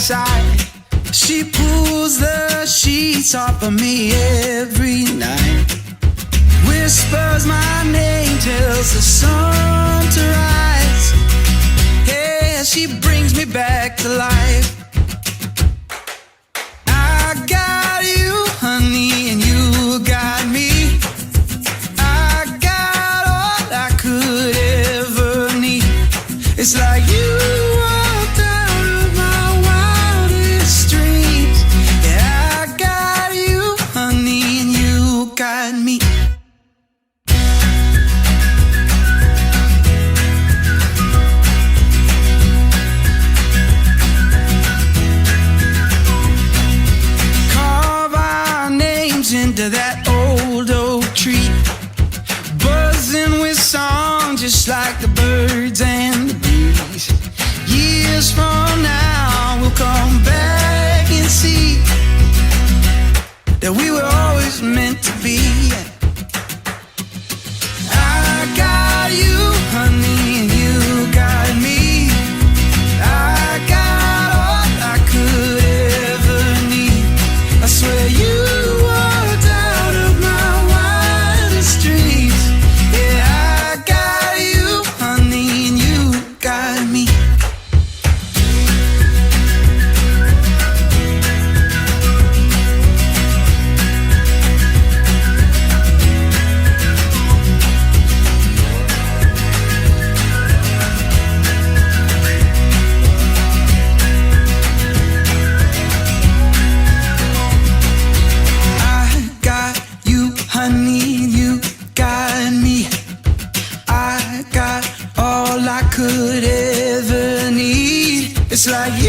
side. She pulls the sheets off of me every night. Whispers my name, tells the sun to rise. Yeah, she brings me back to life. I got you, honey, and you got me. I got all I could ever need. It's like you walked out of my wildest dreams. Yeah, I got you, honey, and you got me. Into that old oak tree, buzzing with song just like the birds and the bees. Years from now we'll come back and see that we were always meant to be. I got you, honey, and you got me. I got all I could ever need. I swear you it's like